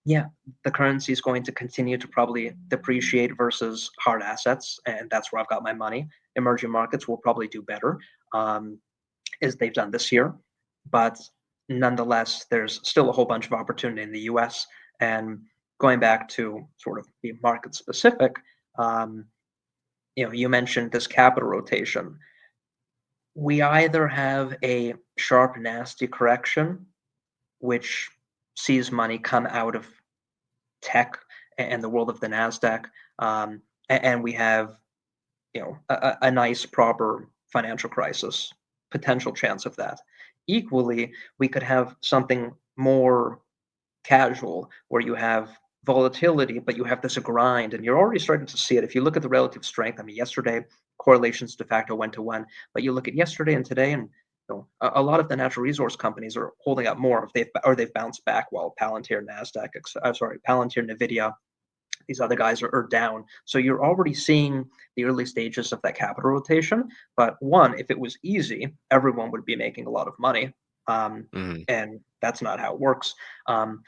yeah, the currency is going to continue to probably depreciate versus hard assets, and that's where I've got my money. Emerging markets will probably do better, um, as they've done this year, but nonetheless, there's still a whole bunch of opportunity in the U.S. And going back to sort of the market specific, um, you mentioned this capital rotation. We either have a sharp, nasty correction, which sees money come out of tech and the world of the Nasdaq, and we have a nice proper financial crisis, potential chance of that. Equally, we could have something more casual where you have volatility, but you have this grind, and you're already starting to see it. If you look at the relative strength, I mean, yesterday correlations de facto 1 to 1, but you look at yesterday and today, and a lot of the natural resource companies are holding up more if they've bounced back, while Palantir, Nasdaq, Palantir, Nvidia, these other guys are down. So you're already seeing the early stages of that capital rotation. But one, if it was easy, everyone would be making a lot of money. Mhm. And that's not how it works. Um,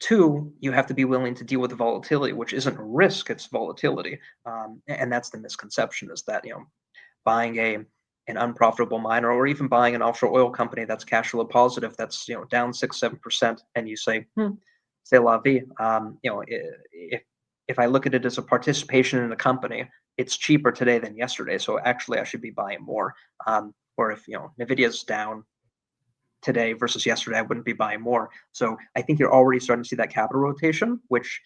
Two, you have to be willing to deal with the volatility, which isn't risk, it's volatility. And that's the misconception, is that, buying an unprofitable miner, or even buying an offshore oil company that's cash flow positive, that's down 6-7%, and you say, c'est la vie. If I look at it as a participation in a company, it's cheaper today than yesterday, so actually I should be buying more. Or if Nvidia's down today versus yesterday, I wouldn't be buying more. So I think you're already starting to see that capital rotation, which,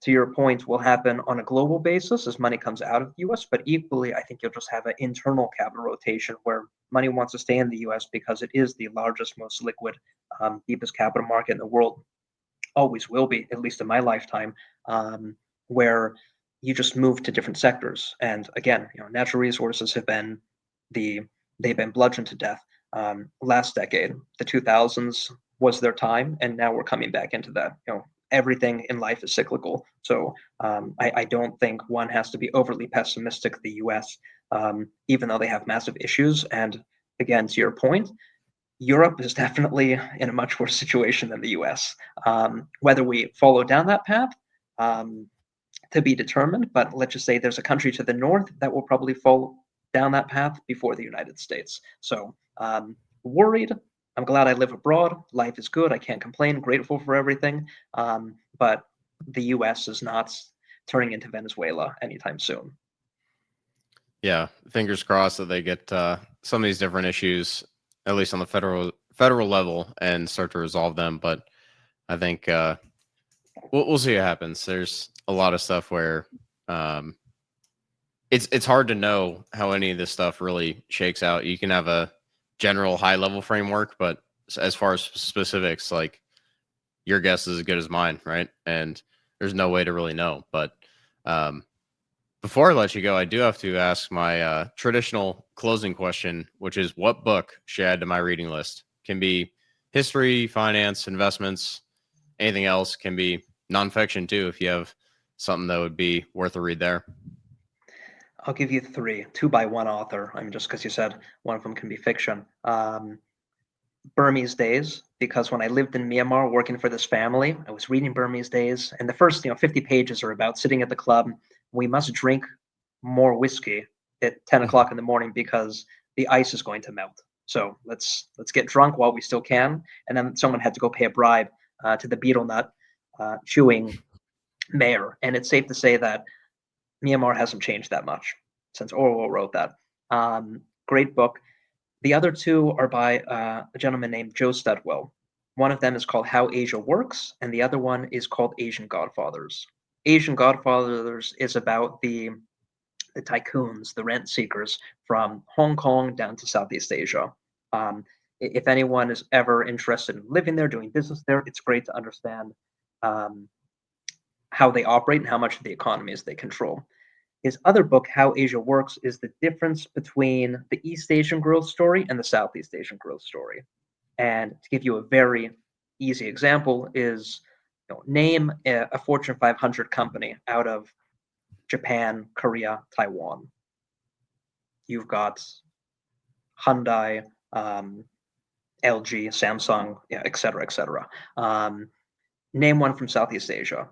to your point, will happen on a global basis as money comes out of the US. But equally, I think you'll just have an internal capital rotation where money wants to stay in the US because it is the largest, most liquid, deepest capital market in the world. Always will be, at least in my lifetime, where you just move to different sectors. And again, natural resources the they've been bludgeoned to death. Last decade, the 2000s was their time, and now we're coming back into that. Everything in life is cyclical. So I don't think one has to be overly pessimistic. The U.S., even though they have massive issues, and again, to your point, Europe is definitely in a much worse situation than the US. Whether we follow down that path, um, to be determined, but let's just say there's a country to the north that will probably fall down that path before the United States. So, worried. I'm glad I live abroad. Life is good. I can't complain. Grateful for everything. But the US is not turning into Venezuela anytime soon. Yeah, fingers crossed that they get some of these different issues, at least on the federal level, and start to resolve them. But I think we'll see what happens. There's a lot of stuff where um, it's hard to know how any of this stuff really shakes out. You can have a general high level framework, but as far as specifics, like, your guess is as good as mine, right? And there's no way to really know. But um, before I let you go, I do have to ask my traditional closing question, which is, what book should I add to my reading list? Can be history, finance, investments, anything else. Can be nonfiction too, if you have something that would be worth a read there. I'll give you three, two by one author. I mean, just because you said one of them can be fiction. Burmese Days, because when I lived in Myanmar working for this family, I was reading Burmese Days, and the first 50 pages are about sitting at the club. We must drink more whiskey at 10 o'clock in the morning because the ice is going to melt. So let's get drunk while we still can. And then someone had to go pay a bribe to the betel nut chewing mayor, and it's safe to say that Myanmar hasn't changed that much since Orwell wrote that. Great book. The other two are by a gentleman named Joe Studwell. One of them is called How Asia Works, and the other one is called Asian Godfathers. Asian Godfathers is about the tycoons, the rent seekers from Hong Kong down to Southeast Asia. If anyone is ever interested in living there, doing business there, it's great to understand um, how they operate and how much of the economy is they control. His other book, How Asia Works, is the difference between the East Asian growth story and the Southeast Asian growth story. And to give you a very easy example, is name a Fortune 500 company out of Japan, Korea, Taiwan. You've got Hyundai, LG, Samsung, et cetera, et cetera. Name one from Southeast Asia.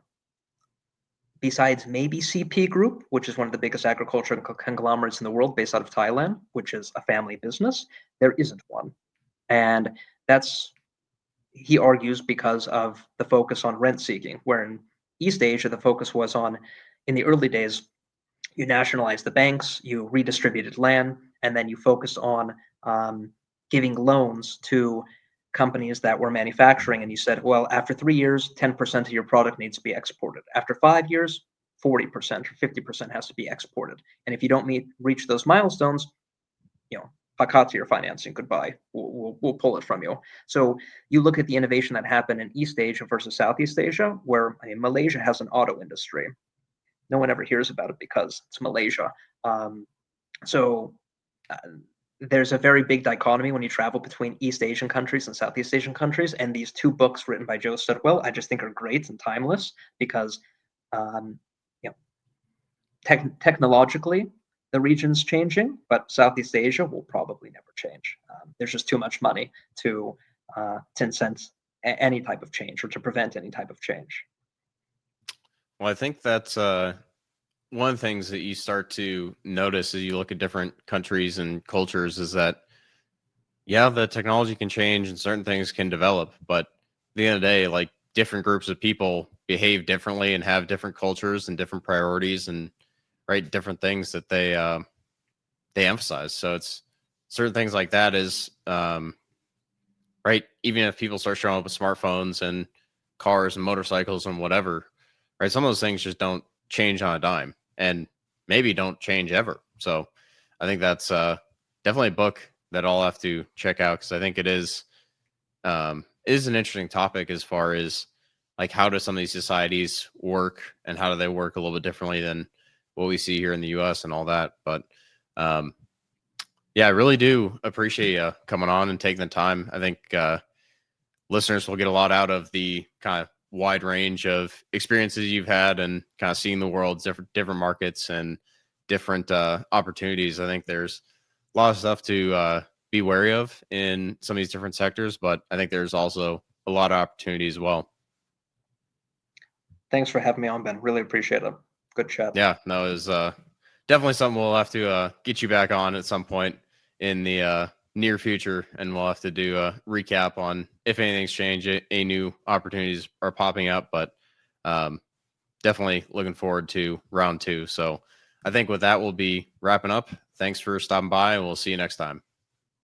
Besides maybe CP Group, which is one of the biggest agricultural conglomerates in the world based out of Thailand, which is a family business, there isn't one. And that's, he argues, because of the focus on rent seeking, where in East Asia, the focus was on, in the early days, you nationalized the banks, you redistributed land, and then you focused on giving loans to companies that were manufacturing. And you said, well, after 3 years, 10% of your product needs to be exported. After 5 years, 40% or 50% has to be exported. And if you don't reach those milestones, cut to your financing, goodbye. We'll pull it from you. So you look at the innovation that happened in East Asia versus Southeast Asia, where Malaysia has an auto industry. No one ever hears about it because it's Malaysia. There's a very big dichotomy when you travel between East Asian countries and Southeast Asian countries. And these two books written by Joe Studwell, I just think are great and timeless because, technologically, the region's changing, but Southeast Asia will probably never change. There's just too much money to incent any type of change or to prevent any type of change. Well, I think that's one of the things that you start to notice as you look at different countries and cultures is that, yeah, the technology can change and certain things can develop, but at the end of the day, like, different groups of people behave differently and have different cultures and different priorities and different things that they emphasize. So it's certain things like that is even if people start showing up with smartphones and cars and motorcycles and whatever, some of those things just don't change on a dime and maybe don't change ever. So I think that's definitely a book that I'll have to check out, because I think it is an interesting topic as far as like how do some of these societies work and how do they work a little bit differently than what we see here in the US and all that. But yeah, I really do appreciate you coming on and taking the time. I think listeners will get a lot out of the kind of wide range of experiences you've had and kind of seeing the world, different markets and different opportunities. I think there's a lot of stuff to be wary of in some of these different sectors, but I think there's also a lot of opportunity as well. Thanks for having me on, Ben. Really appreciate it. Good chat. Yeah, no, it was definitely something we'll have to get you back on at some point in the near future, and we'll have to do a recap on if anything's changed, any new opportunities are popping up. But definitely looking forward to round 2. So I think with that, we'll be wrapping up. Thanks for stopping by, and we'll see you next time.